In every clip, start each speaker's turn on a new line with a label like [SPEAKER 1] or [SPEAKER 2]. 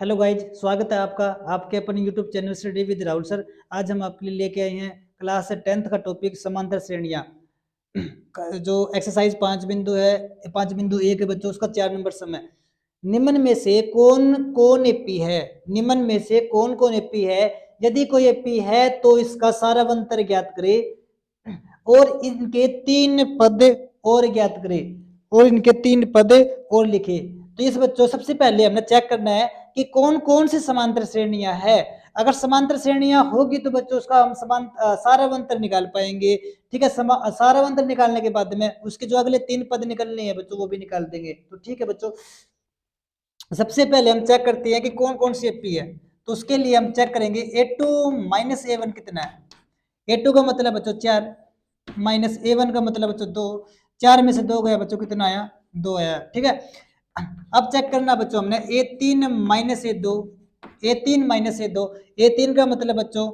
[SPEAKER 1] Hello guys, स्वागत है आपका आपके अपने YouTube channel study with Rahul sir. आज हम आपके लिए लेके आए हैं क्लास 10th का टॉपिक समांतर श्रेणियां। जो एक्सरसाइज 5 बिंदु है, 5.1 है बच्चों, उसका 4 नंबर समय। निम्न में से कौन कौन एपी है? निम्न में से कौन कौन एपी है? यदि कोई एपी है तो इसका सारावंतर ज्ञात करे और इनके 3 पद और ज्ञात करे और इनके 3 पद और लिखे। तो इस बच्चों सबसे पहले हमने चेक करना है कि कौन कौन सी समांतर श्रेणियां है। अगर समांतर श्रेणियां होगी तो बच्चों उसका हम सारावंतर निकाल पाएंगे। ठीक है, सारावंतर निकालने के बाद में उसके जो अगले 3 पद निकलने हैं बच्चों वो भी निकाल देंगे। तो ठीक है बच्चों, सबसे पहले हम चेक करते हैं कि कौन कौन सी एपी है। तो उसके लिए हम चेक करेंगे a2 माइनस a1 कितना है। a2 का मतलब बच्चों 4 माइनस a1 का मतलब बच्चों 2। 4 में से 2 गया बच्चों, कितना आया? 2 आया। ठीक है, अब चेक करना बच्चों हमने a3 minus a2, a3 minus a2। a3 का मतलब बच्चों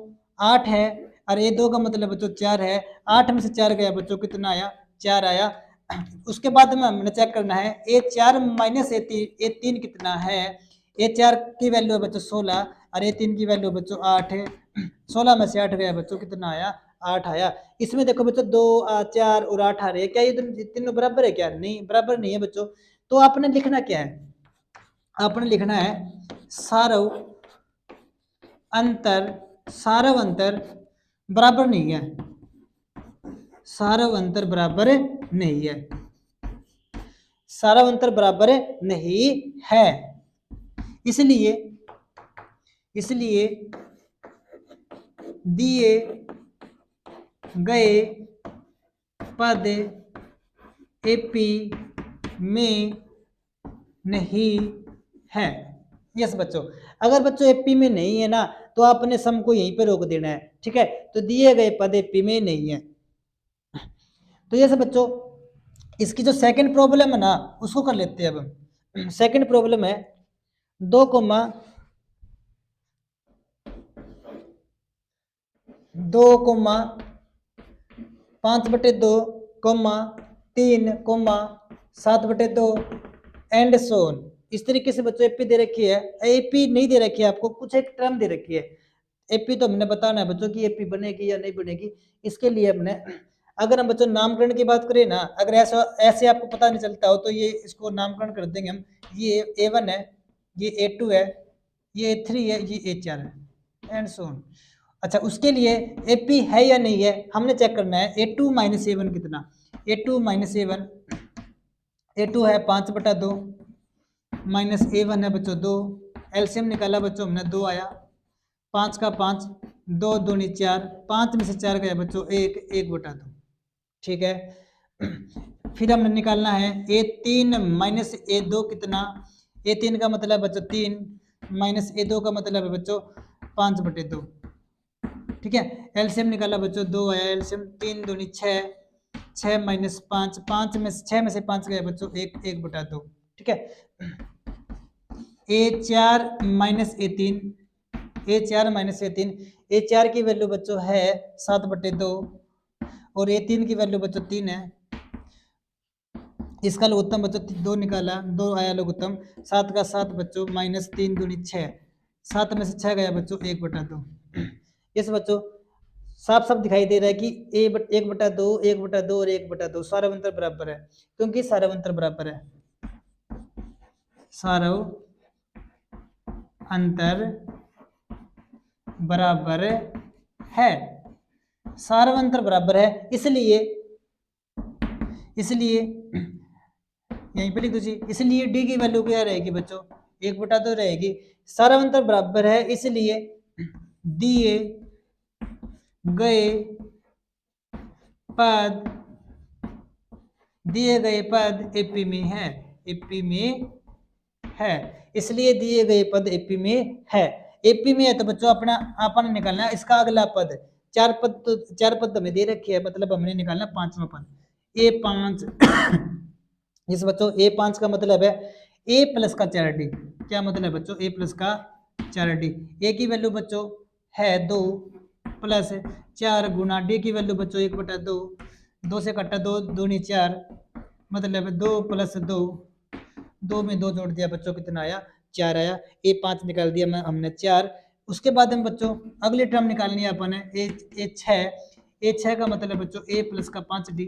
[SPEAKER 1] 8 है और a2 का मतलब बच्चों 4 है। 8 में से 4 गया बच्चों, कितना आया? 4 आया। उसके बाद में हमने चेक करना है a4 माइनस a3 कितना है। a4 की वैल्यू है बच्चों 16 और a3 की वैल्यू बच्चों 8 है। 16 में से 8 गया बच्चों, कितना आया? 8 आया। इसमें देखो बच्चों 2 4 और 8 आ रहे हैं, क्या ये तीनों बराबर है? क्या नहीं, बराबर नहीं है बच्चों। तो आपने लिखना क्या है? आपने लिखना है सारव अंतर, सारव अंतर बराबर नहीं है, सारव अंतर बराबर नहीं है, सारव अंतर बराबर नहीं है। इसलिए दिए गए पद एपी में नहीं है। यस बच्चों, अगर बच्चों एपी में नहीं है ना तो आपने सम को यहीं पे रोक देना है। ठीक है, तो दिए गए पद एपी में नहीं है। तो ये सब बच्चों, इसकी जो सेकंड प्रॉब्लम है ना उसको कर लेते हैं। अब हम सेकंड प्रॉब्लम है 2 comma 2 comma 5/2 comma 3 comma 7/2 and so on. इस तरीके से बच्चों एपी दे रखी है। एपी नहीं दे रखी है आपको, कुछ एक टर्म दे रखी है। एपी तो हमने बताना है बच्चों की एपी बनेगी या नहीं बनेगी। इसके लिए हमने, अगर हम बच्चों नामकरण की बात करें ना, अगर ऐसा ऐसे आपको पता नहीं चलता हो तो ये इसको नामकरण कर देंगे हम। ये a1 है, ये a2 है, ये a3 है, ये a4 है एंड सो ऑन। अच्छा, उसके लिए एपी है या नहीं है हमने चेक करना है। a2 माइनस a1 कितना? a2 माइनस a1, a2 है 5/2 माइनस a1 है बच्चों 2। एलसीएम निकाला बच्चों हमने, 2 आया। 5 का 5, 2 दूनी 4, 5 में से 4 गया बच्चों 1, 1/2। ठीक है, फिर हमने निकालना है a3 माइनस a2 कितना? a3 का मतलब बच्चों 3 माइनस a2 का मतलब है बच्चों 5/2। ठीक है, एलसीएम निकाला बच्चों, 2 आया एलसीएम। 3 दूनी 6, 6 माइनस 5, 5 में 6 में से 5 गया बच्चों 1, 1/2। ठीक है, a4 minus a3, a4 minus a3, a4 की वैल्यू बच्चों है 7/2 और a3 की वैल्यू बच्चों 3 है। इसका लघुत्तम बच्चों 2 निकाला, 2 आया लघुत्तम। 7 का 7 बच्चों माइनस 3 दूनी 6, 7 में से 6 गया बच्चों 1/2। इस बच्चों साफ साफ दिखाई दे रहा है कि 1/2, 1/2 और 1/2 सारवंतर बराबर है, क्योंकि सारवंतर बराबर है, सारव अंतर बराबर है, सारवंतर बराबर है। इसलिए यहीं पे लिख दो जी। इसलिए डी की वैल्यू क्या रहेगी बच्चों? 1/2 रहेगी। सारवंतर बराबर है, इसलिए दिए गए पद एपी में है, एपी में है। इसलिए दिए गए पद एपी में है। एपी में है तो बच्चों अपना अपन निकालना है इसका अगला पद। 4 पद तो 4 पद हमें दे रखे है, मतलब हमने निकालना 5वां पद a5। इस बच्चों a5 का मतलब है a प्लस का 4d। क्या मतलब है बच्चों? a प्लस का 4d। a की वैल्यू बच्चों है 2 प्लस 4 गुना d की वैल्यू बच्चों 1/2। 2 से कटा 2 दूनी 4, मतलब 2 प्लस 2, 2 में 2 जोड़ दिया बच्चों, कितना आया? 4 आया, A5 निकाल दिया हमने 4। उसके बाद में बच्चों अगली टर्म निकालनी है अपन A6 का मतलब बच्चों A प्लस का 5D,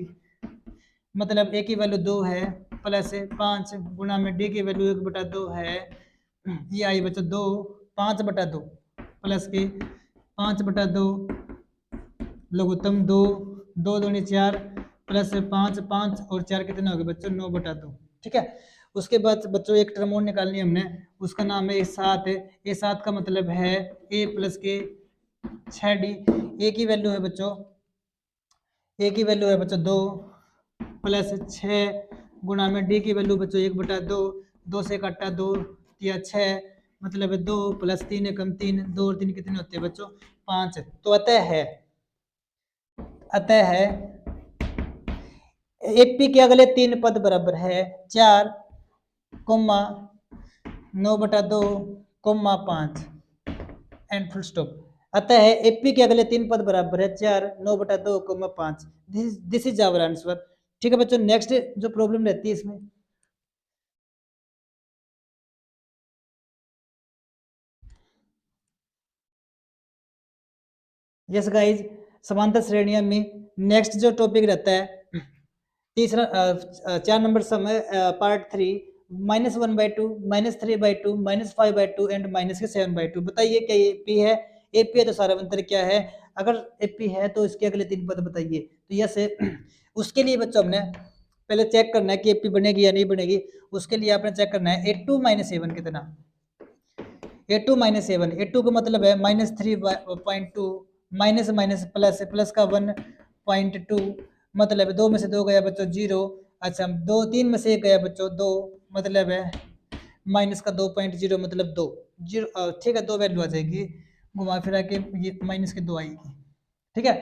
[SPEAKER 1] मतलब A की वैल्यू 2 है प्लस 5 गुना में D की वैल्यू 1/2 है, ये आई बच्चों 2 5/2 प्लस के 5/2 लघुत्तम 2 2 दूनी 4 प्लस 5 5 और 4 कितने हो गए बच्चों 9/2। ठीक है, उसके बाद बच्चों एक टर्म और निकालनी है हमने, उसका नाम है A7 है। A7 का मतलब है A प्लस के 6D। A की वैल्यू है बच्चों, A की वैल्यू है बच्चों 2 प्लस 6 गुना में D की वैल्यू बच्चों 1/2, 2 से काटा 2 या 6 मतलब है 2 प्लस 3 एकम 3, 2 और 3 कितने होते हैं बच्चों 5। तो अतः है एपी के अगले 3 पद बराबर है 4, 9/2, 5 एंड फुल स्टॉप। अतः है एपी के अगले 3 पद बराबर है 4, 9/2, 5। This is our answer. ठीक है बच्चों, नेक्स्ट जो प्रॉब्लम रहती है इसमें, यस गाइज, समांतर श्रेणियों में नेक्स्ट जो टॉपिक रहता है तीसरा 4 नंबर सम है पार्ट 3, -1/2, -3/2, -5/2 एंड -7/2। बताइए क्या एपी है? एपी है तो सारावंतर क्या है? अगर एपी है तो इसके अगले 3 पद बताइए। तो यस है। उसके लिए बच्चों हमने पहले चेक करना है कि एपी बनेगी या नहीं बनेगी। उसके लिए आपने चेक करना है A2 - A1 कितना, A2 - A1। A2 का मतलब है -3.2 माइनस माइनस प्लस प्लस का 1.2 मतलब 2 में से 2 गया बच्चों 0। अच्छा 2 3 में से 1 गया बच्चों 2 मतलब है माइनस का 2.0 मतलब 2 0। ठीक है, 2 वैल्यू आ जाएगी, घुमा फिरा के ये माइनस के 2 आएगी। ठीक है,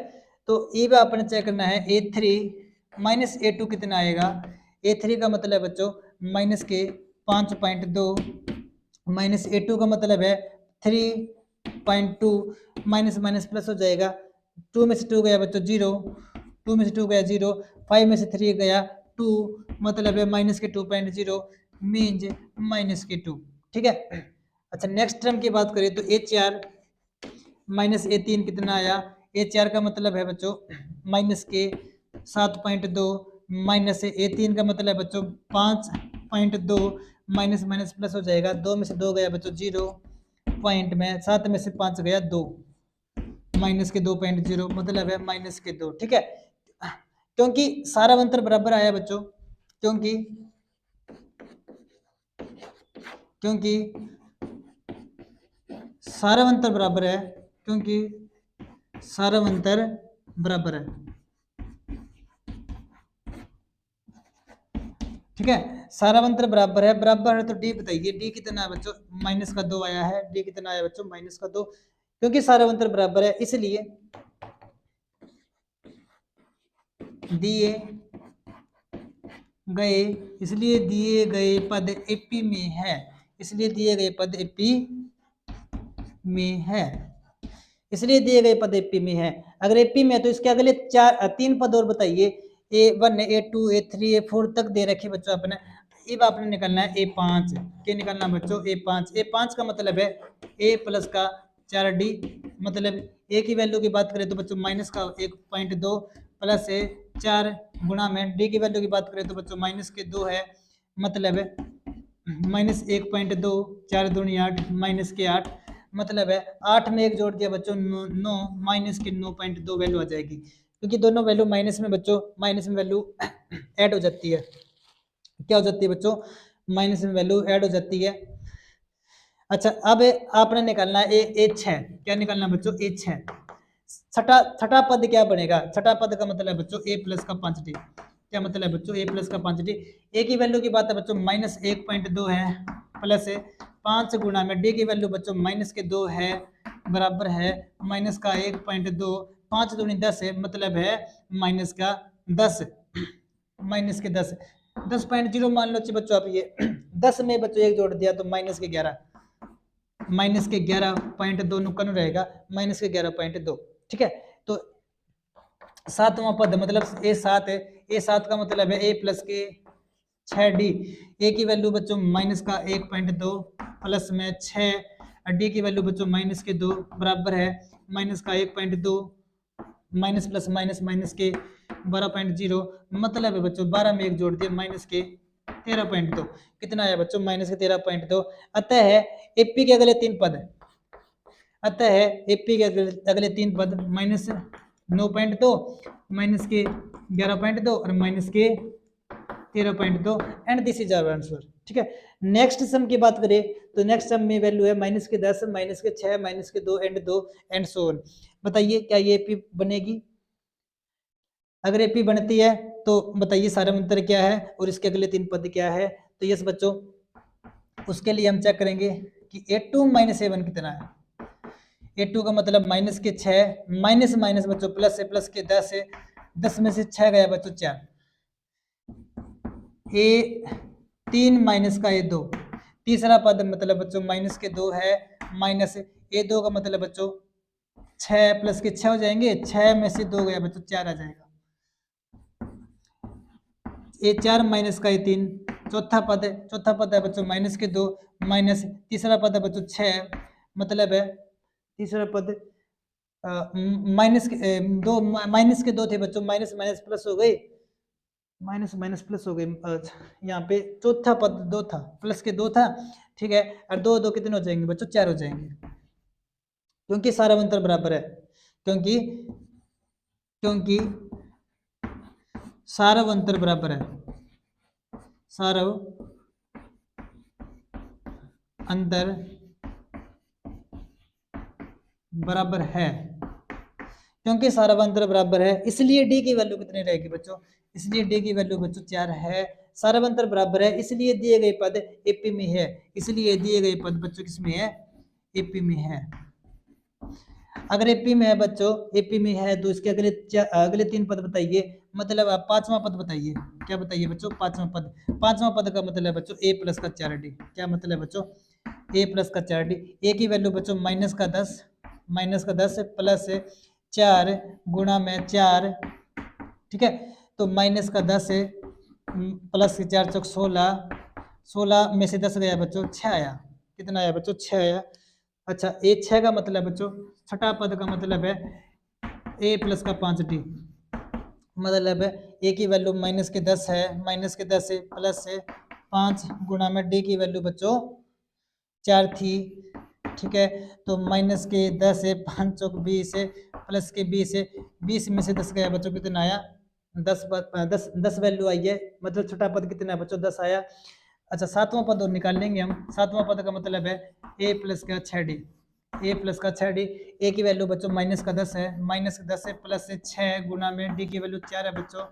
[SPEAKER 1] तो ये भी आपने चेक करना है A3 - A2 कितना आएगा। A3 का मतलब है बच्चों माइनस के 5.2 माइनस A2 का मतलब है 3.2 माइनस माइनस प्लस हो जाएगा। 2 में से 2 गया बच्चों 0, 2 में से 2 गया 0, 5 में से 3 गया 2 मतलब है माइनस के 2.0 मीन्स माइनस के 2। ठीक है, अच्छा नेक्स्ट टर्म की बात करें तो A4 - A3 कितना आया। A4 का मतलब है बच्चों माइनस के 7.2 माइनस A3 का मतलब है बच्चों 5.2 माइनस माइनस प्लस हो जाएगा। 2 में से 2 गया बच्चों 0 पॉइंट में, 7 में से 5 गया 2 माइनस के 2.0 मतलब है माइनस के 2। ठीक है, क्योंकि सारा अंतर बराबर आया बच्चों, क्योंकि सारा अंतर बराबर है, क्योंकि सारा अंतर बराबर है। ठीक है, सारा अंतर बराबर है तो डी बताइए, डी कितना है बच्चों माइनस का 2 आया है। डी कितना आया बच्चों माइनस का 2, क्योंकि सारा अंतर बराबर है इसलिए दिए गए पद एपी में है, इसलिए दिए गए पद एपी में है, इसलिए दिए गए पद एपी में है। अगर एपी में है तो इसके अगले 3 पद और बताइए। A1 A2 A3 A4 तक दे रखे बच्चों अपने। अब आपने निकालना है A5। क्या निकालना बच्चों A5 का मतलब है A प्लस का 4D, मतलब A की वैल्यू की बात करें तो बच्चों माइनस का 1.2 प्लस 4 गुणा में D की वैल्यू की बात करें तो बच्चों माइनस के 2 है, मतलब माइनस 1.2 4 दूनी 8 माइनस के 8 मतलब है 8 में 1 जोड़ दिया बच्चों 9 माइनस के 9.2 वैल्यू आ जाएगी, क्योंकि दोनों वैल्यू माइनस में बच्चों माइनस में वैल्यू ऐड हो जाती है। क्या हो जाती है बच्चों माइनस में वैल्यू ऐड हो जाती है। अच्छा अब आपने निकालना है A6। क्या निकालना है बच्चों A6। छठा पद क्या बनेगा। छठा पद का मतलब है बच्चों A प्लस का 5D। क्या मतलब है बच्चों A प्लस का 5D। A की वैल्यू की बात है बच्चों माइनस 1.2 है प्लस 5 गुना में D की वैल्यू बच्चों माइनस के 2 है बराबर है माइनस का 1.2, 5 दूनी 10 है मतलब है माइनस का 10 माइनस के 10 10.0 मान लो बच्चों आप ये 10 में बच्चों 1 जोड़ दिया तो माइनस के 11.2 नुकन रहेगा माइनस के 11.2। ठीक है, तो 7वां पद मतलब A7 है। A7 का मतलब है A प्लस के 6d। ए की वैल्यू बच्चों माइनस का 1.2 प्लस में 6, डी की वैल्यू बच्चों माइनस के 2 बराबर है माइनस का 1.2 माइनस प्लस माइनस माइनस के 12.0, मतलब है बच्चों 12 में एक जोड़ दिया माइनस के 13.2। कितना आया बच्चों? माइनस के 13.2। अतः है एपी के अगले तीन पद, अतः है एपी के अगले तीन पद माइनस 9.2, माइनस के 11.2 और माइनस के 13.2 and this is our answer. ठीक है, नेक्स्ट सम की बात करें तो नेक्स्ट सम में वैल्यू है माइनस के 10, माइनस के 6, माइनस के 2 एंड सो ऑन। बताइए क्या ये एपी बनेगी? अगर एपी बनती है तो बताइए सारा अंतर क्या है और इसके अगले तीन पद क्या है। तो यस बच्चों, उसके लिए हम चेक करेंगे कि a2 माइनस a1 कितना है। a2 का मतलब माइनस के 6 माइनस माइनस बच्चों प्लस है, प्लस के 10 है, 10 में से 6 गया बच्चों 4, a3 माइनस का a2, तीसरा पद मतलब बच्चों माइनस के 2 है, माइनस a2 का मतलब बच्चों 6 प्लस के 6 हो जाएंगे, 6 में से 2 गया बच्चों 4 आ जाएगा, a4 माइनस का a3, चौथा पद है बच्चों माइनस के 2 माइनस तीसरा पद है बच्चों 6, मतलब है तीसरा पद माइनस के 2, माइनस के 2 थे बच्चों, माइनस माइनस प्लस हो गए, माइनस माइनस प्लस हो गए, यहाँ पे चौथा पद 2 था, प्लस के 2 था। ठीक है, और 2 2 कितने हो जाएंगे बच्चों? 4 हो जाएंगे, क्योंकि सारा अंतर बराबर है, क्योंकि सारा अंतर बराबर है, सारा अंतर बराबर है, क्योंकि सारा अंतर बराबर है इसलिए डी की वैल्यू कितनी रहेगी बच्चों? इसलिए डी की वैल्यू बच्चों 4 है, सारा अंतर बराबर है, इसलिए दिए गए पद एपी में है, इसलिए दिए गए पद बच्चों किसमें है? एपी में है। अगर एपी में है बच्चों, एपी में है तो इसके अगले तीन पद बताइए, मतलब आप पांचवा पद बताइए। क्या बताइए बच्चों? पांचवा पद का मतलब बच्चों a प्लस का 4d। क्या मतलब बच्चों? a प्लस का 4d। a की वैल्यू बच्चों माइनस का 10 प्लस 4 गुणा में 4, ठीक है, तो माइनस का 10 प्लस 4 चौक 16 में से 10 गया बच्चों 6 आया। कितना आया बच्चों? 6 आया। अच्छा, ए 6 का मतलब बच्चों, छठा पद का मतलब है a प्लस का 5d, मतलब है a की वैल्यू माइनस के 10 है, माइनस के 10 प्लस 5 गुणा में d की वैल्यू बच्चों 4 थी। ठीक है, तो माइनस के 10 है, 5 चौक 20 है, प्लस के 20 है, 20 में से 10 गया बच्चों कितना आया? 10 वैल्यू आई है, मतलब छोटा पद कितना है बच्चों? 10 आया। अच्छा, सातवां पद और निकाल लेंगे हम। सातवां पद का मतलब है a प्लस का 6d, a प्लस का 6d। a की वैल्यू बच्चों माइनस का 10 है, माइनस का 10 है प्लस 6 गुणा में d की वैल्यू 4 है बच्चों,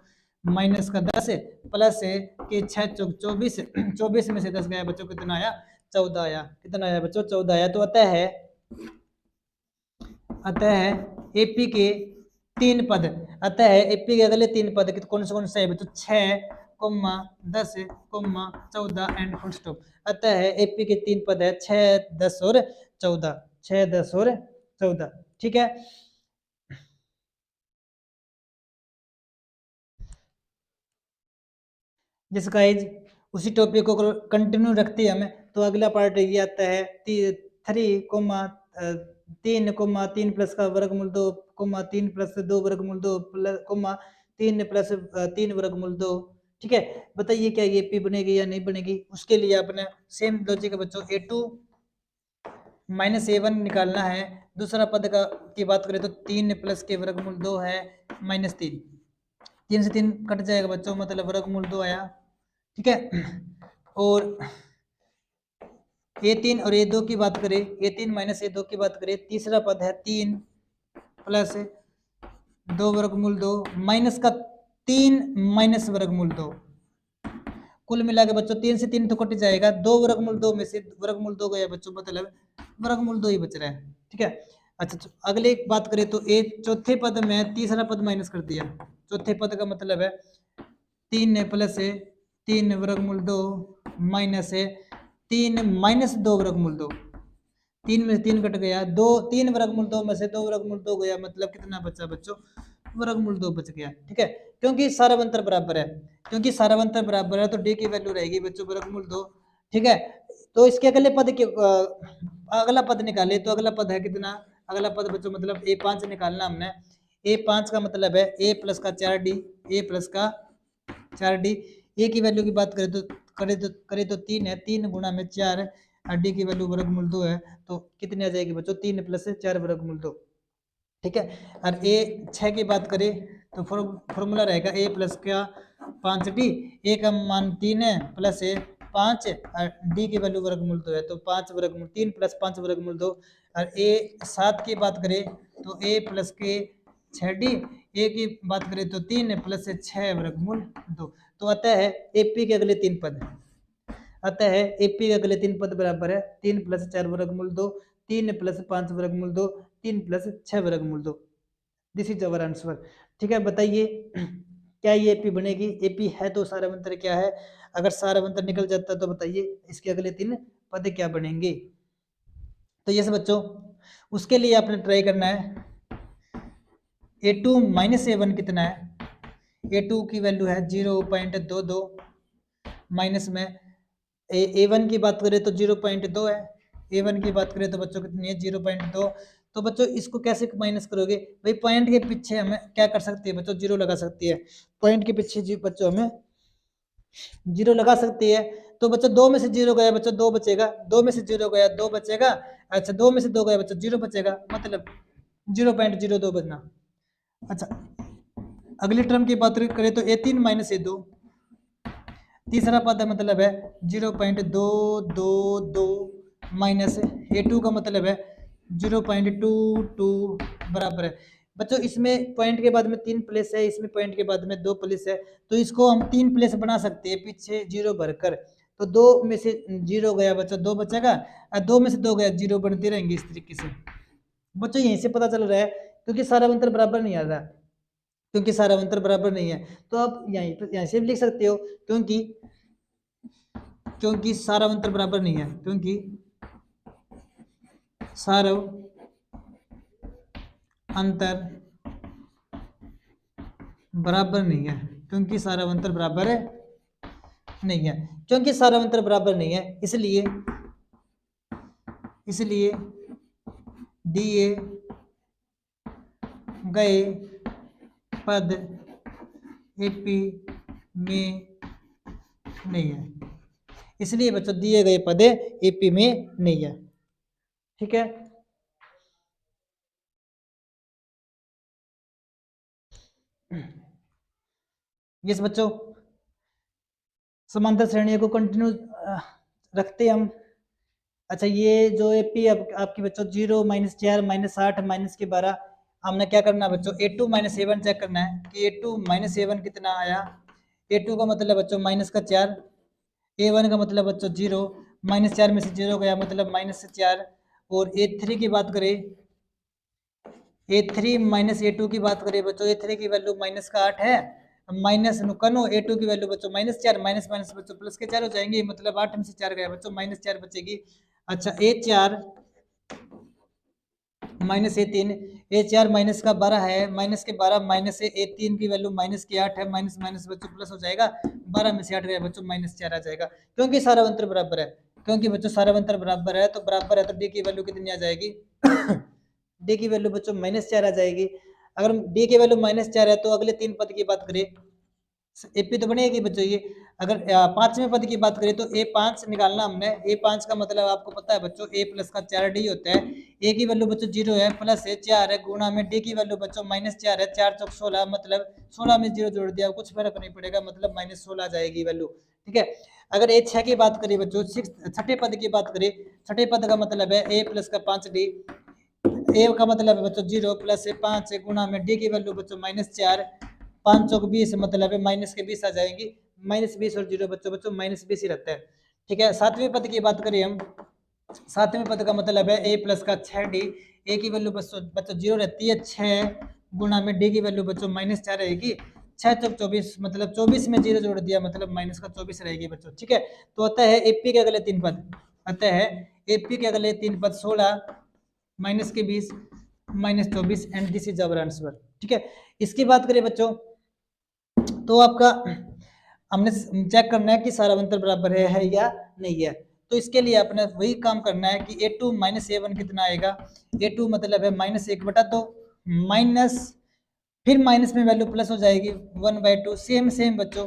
[SPEAKER 1] माइनस का 10 है प्लस के 6 चौक 24, 24 में से 10 गया बच्चों कितना आया? 14 आया। कितना आया बच्चों? 14 आया। तो अतः है एपी के तीन पद, अतः है एपी के अगले तीन पद कौन से है बच्चों? 6, 10, 14 एंड फुल स्टॉप। अतः है एपी के तीन पद है 6, 10 और 14, 6, 10 और 14। ठीक है, जिस गाइज उसी टॉपिक को कंटिन्यू रखते हैं हमें, तो अगला पार्ट ये आता है 3 प्लस का वर्गमूल 2, 3 प्लस 2 वर्गमूल 2 प्लस 3 प्लस 3 वर्गमूल 2। ठीक है, बताइए क्या ये पी बनेगी या नहीं बनेगी? उसके लिए अपने सेम लॉजिक बच्चों a2 माइनस a1 निकालना है। दूसरा पद का की बात करें तो 3 प्लस के वर्गमूल 2 है माइनस 3, 3 से 3 कट जाएगा बच्चों, मतलब वर्गमूल 2 आया। ठीक है, और a3 और a2 की बात करें, a3 माइनस a2 की बात करें, तीसरा पद है 3 प्लस 2 वर्गमूल 2 माइनस का 3 माइनस वर्गमूल 2। कुल मिला के बच्चों 3 से 3 तो कट जाएगा, 2 वर्गमूल 2 में से वर्गमूल 2 गया बच्चों, मतलब वर्गमूल 2 ही बच रहा है। ठीक है, अच्छा तो अगले बात करें तो चौथे पद में तीसरा पद माइनस कर दिया। चौथे पद का मतलब है 3 प्लस 3 वर्गमूल 2 माइनस 3 माइनस 2 वर्गमूल 2, 3 में से 3 कट गया, 3 वर्गमूल 2 में से 2 वर्गमूल 2 गया, मतलब कितना बचा बच्चों? वर्गमूल 2 बच गया। ठीक है, क्योंकि सारा अंतर बराबर है, क्योंकि सारा अंतर बराबर है तो डी की वैल्यू रहेगी बच्चों वर्गमूल 2। ठीक है, तो इसके अगले पद के अगला पद निकाले तो अगला पद है कितना, अगला पद बच्चों मतलब a5 निकालना हमने। a5 का मतलब है a प्लस का 4d, a प्लस का 4d। ए की वैल्यू की बात करें तो 3 है, 3 गुणा में 4 और डी की वैल्यू वर्गमूल 2 है, तो कितनी आ जाएगी बच्चों 3 प्लस 4 वर्गमूल 2। ठीक है, और ए 6 की बात करें तो फॉर्मूला रहेगा ए प्लस का 5d, ए का मान 3 है प्लस ए 5 और डी की वैल्यू वर्गमूल 2 है, तो 5 वर्गमूल 3 प्लस 5 वर्गमूल 2। और ए 7 की बात करें तो ए प्लस के 6d, ए की बात करें तो 3 प्लस 6 वर्गमूल 2। तो अतः है एपी के अगले 3 पद, अतः है एपी के अगले 3 पद बराबर है 3 प्लस 4 वर्गमूल 2, 3 प्लस 5 वर्गमूल 2, 3 प्लस 6 वर्गमूल 2। This is our answer. ठीक है, बताइए क्या ये एपी बनेगी? एपी है तो सारावंतर क्या है? अगर सारावंतर निकल जाता तो बताइए इसके अगले 3 पद क्या बनेंगे? तो ये सब बच्चों उसके लिए आपने ट्राई करना है a2 माइनस a1 कितना है, a2 की वैल्यू है 0.22 माइनस में a1 की बात करें तो 0.2 है, a1 की बात करें तो बच्चों कितनी है 0.2। तो बच्चों इसको कैसे माइनस करोगे भाई? पॉइंट के पीछे हमें क्या कर सकती है बच्चों? जीरो लगा सकती है, पॉइंट के पीछे बच्चों हमें जीरो लगा सकती है। तो बच्चों 2 में से 0 गया बच्चों 2 बचेगा, 2 में से 0 गया 2 बचेगा। अच्छा 2 में से 2 गया बच्चों 0 बचेगा, मतलब 0.02 बचना। अच्छा अगली टर्म की बात करें तो a3 माइनस a2, तीसरा पद मतलब है 0.222 माइनस a2 का मतलब है 0.22 बराबर है। बच्चों इसमें पॉइंट के बाद में 3 प्लेस है, इसमें पॉइंट के बाद में 2 प्लेस है, तो इसको हम 3 प्लेस बना सकते हैं पीछे 0 भरकर। तो 2 में से 0 गया बच्चों 2 बचेगा, और 2 में से 2 गया 0 बनते रहेंगे इस तरीके से। बच्चों यहीं से पता चल रहा है क्योंकि सारा अंतर बराबर नहीं आ रहा, क्योंकि सारा अंतर बराबर नहीं है, तो आप यहीं से भी लिख सकते हो क्योंकि सारा अंतर बराबर नहीं है, क्योंकि सारा अंतर बराबर नहीं है, क्योंकि सारा अंतर बराबर नहीं है, क्योंकि सारा अंतर बराबर नहीं है, इसलिए दिए गए पद एपी में नहीं है, इसलिए बच्चों दिए गए पद एपी में नहीं है। ठीक है, यस बच्चों समांतर श्रेणियों को कंटिन्यू रखते हम। अच्छा ये जो एपी आपकी बच्चों 0 माइनस 4 माइनस 8 माइनस के 12, हमने क्या करना है बच्चों a2 माइनस a1 चेक करना है कि a2 माइनस a1 कितना आया। a2 का मतलब बच्चों माइनस का 4, a1 का मतलब बच्चों 0, माइनस 4 में से 0 गया मतलब माइनस 4। और a3 की बात करें, a3 माइनस a2 की बात करें बच्चों, a3 की वैल्यू माइनस का 8 है, माइनस नुकनो a2 की वैल्यू बच्चों माइनस 4, माइनस माइनस बच्चों प्लस के 4 हो जाएंगे, मतलब 8 में से 4 गया बच्चों माइनस 4 बचेगी। अच्छा a4 माइनस a4 माइनस का 12 है, माइनस के 12 माइनस से a3 की वैल्यू माइनस की 8 है, माइनस माइनस बच्चों प्लस हो जाएगा, 12 में से 8 गया बच्चों माइनस 4 आ जाएगा, क्योंकि सारा अंतर बराबर है, क्योंकि बच्चों सारा अंतर बराबर है तो बराबर है तो डी की वैल्यू कितनी आ जाएगी डी की वैल्यू बच्चों माइनस 4 आ जाएगी। अगर डी की वैल्यू माइनस 4 है तो अगले 3 पद की बात करें एपी तो बनेगी बच्चों ये। अगर 5वें पद की बात करें तो a5 निकालना हमने, a5 का मतलब आपको पता है बच्चों a प्लस का 4d होता है, a की वैल्यू बच्चों 0 है, प्लस है 4 है, गुणा में d की वैल्यू बच्चों माइनस 4 है, 4 चौक 16, मतलब 16 में 0 जोड़ दिया कुछ फर्क नहीं पड़ेगा, मतलब माइनस 16 आ जाएगी वैल्यू। ठीक है, अगर a6 की बात करें बच्चों, छठे पद की बात करें, छठे पद का मतलब है a प्लस का 5d, ए का मतलब है बच्चों 0 प्लस 5 गुणा में डी की वैल्यू बच्चों माइनस 4, 5 चौक 20 मतलब है माइनस के 20 आ जाएंगी, माइनस 20 और 0 बच्चों माइनस 20 ही रहता है। ठीक है, सातवें पद की बात करें हम, सातवें पद का मतलब है a प्लस का 6d, ए की वैल्यू बच्चों 0 रहती है, 6 गुणा में डी की वैल्यू बच्चों माइनस 4 रहेगी, 6 चौक 24 मतलब 24 में 0 जोड़ दिया मतलब माइनस का 24 रहेगी बच्चों। ठीक है, तो आता है एपी के अगले 3 पद, आता है एपी के अगले 3 पद 16 माइनस के 20 -24 and this is our answer. ठीक है, इसकी बात करें बच्चों तो आपका हमने चेक करना है कि सारा अंतर बराबर है या नहीं है। तो इसके लिए अपने वही काम करना है कि a2 माइनस a1 कितना आएगा। a2 मतलब है -1/2 माइनस, फिर माइनस में वैल्यू प्लस हो जाएगी 1/2, सेम बच्चों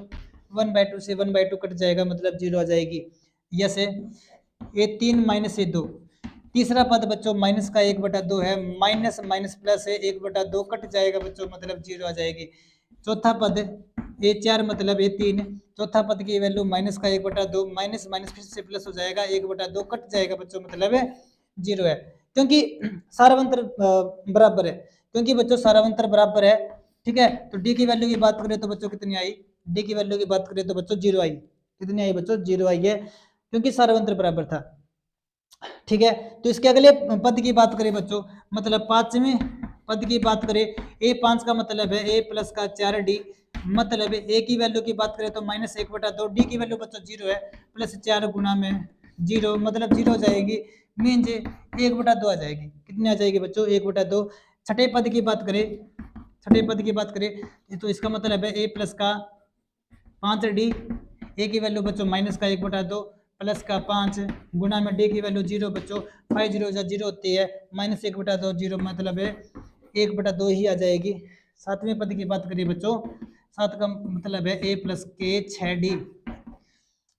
[SPEAKER 1] 1/2 से 1/2 कट जाएगा मतलब 0 आ जाएगी। यसे a3 माइनस a2, तीसरा पद बच्चों माइनस का 1/2 है, माइनस माइनस प्लस है 1/2 कट जाएगा बच्चों मतलब 0 आ जाएगी। चौथा पद a4 मतलब a3, चौथा पद की वैल्यू माइनस का 1/2, माइनस माइनस फिर से प्लस हो जाएगा 1/2 कट जाएगा बच्चों मतलब 0 है, क्योंकि सारावंतर बराबर है, क्योंकि बच्चों सारावंतर बराबर है। ठीक है, तो डी की वैल्यू की बात करें तो बच्चों कितनी आई, डी की वैल्यू की बात करें तो बच्चों 0 आई। कितनी आई बच्चों, 0 आई है, क्योंकि सारावंतर बराबर था। ठीक है, तो इसके अगले पद की बात करें बच्चों, मतलब पांचवें पद की बात करें, a5 का मतलब है a प्लस का 4d, मतलब a की वैल्यू की बात करें तो -1/2, डी की वैल्यू बच्चों 0 है, प्लस 4 गुना में 0 मतलब 0 हो जाएगी, मीन्स 1/2 आ जाएगी। कितनी आ जाएगी बच्चों, 1/2। छठे पद की बात करें, छठे पद की बात करें तो इसका मतलब है a प्लस का 5d, a की वैल्यू बच्चों माइनस का 1/2 प्लस का 5 गुना में डी की वैल्यू 0 बच्चों, 5 0 0 होती है, -1/2 0 मतलब है 1/2 ही आ जाएगी। सातवें पद की बात करिए बच्चों, सात का मतलब है a प्लस के 6d,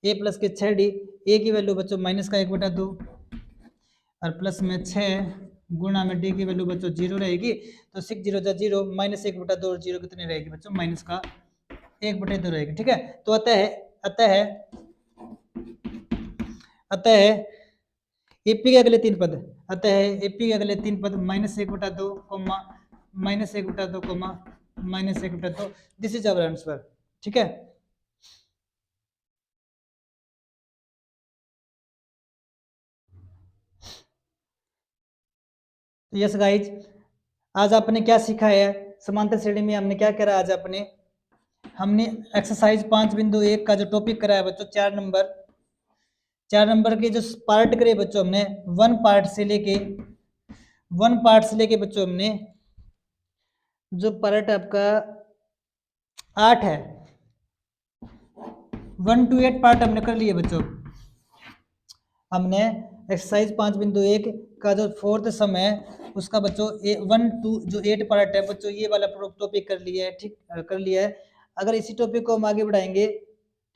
[SPEAKER 1] a प्लस के 6d, a की वैल्यू बच्चों माइनस का 1/2 और प्लस में 6 गुना में डी की वैल्यू बच्चों 0 रहेगी, तो 6 0 0 -1/2 और 0 कितनी रहेगी बच्चों, माइनस का 1/2 रहेगी। ठीक है, तो अतः एपी के अगले तीन पद, अतः एपी के अगले तीन पद -1/2 comma -1/2 comma -1/2, this is our answer. ठीक है, यस गाइज, आज आपने क्या सीखा है, समांतर श्रेणी में हमने क्या करा आज हमने एक्सरसाइज 5.1 का जो टॉपिक करा है बच्चों, 4 नंबर के जो पार्ट करे बच्चों हमने वन पार्ट से लेके बच्चों हमने जो पार्ट आपका 8 है 1 to 8 पार्ट हमने कर लिए बच्चों। हमने एक्सरसाइज 5.1 का जो फोर्थ सम है उसका बच्चों 1 to जो 8 पार्ट है बच्चों, ये वाला टॉपिक कर लिया है। ठीक कर लिया है, अगर इसी टॉपिक को हम आगे बढ़ाएंगे,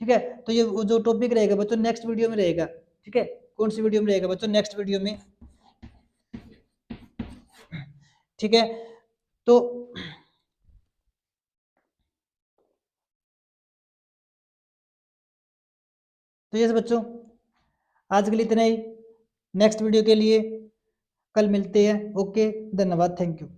[SPEAKER 1] ठीक है, तो ये वो जो टॉपिक रहेगा बच्चों नेक्स्ट वीडियो में रहेगा। ठीक है, कौन सी वीडियो में रहेगा बच्चों, नेक्स्ट वीडियो में। ठीक है, तो यस बच्चों, आज के लिए इतना ही, नेक्स्ट वीडियो के लिए कल मिलते हैं। ओके, धन्यवाद, थैंक यू।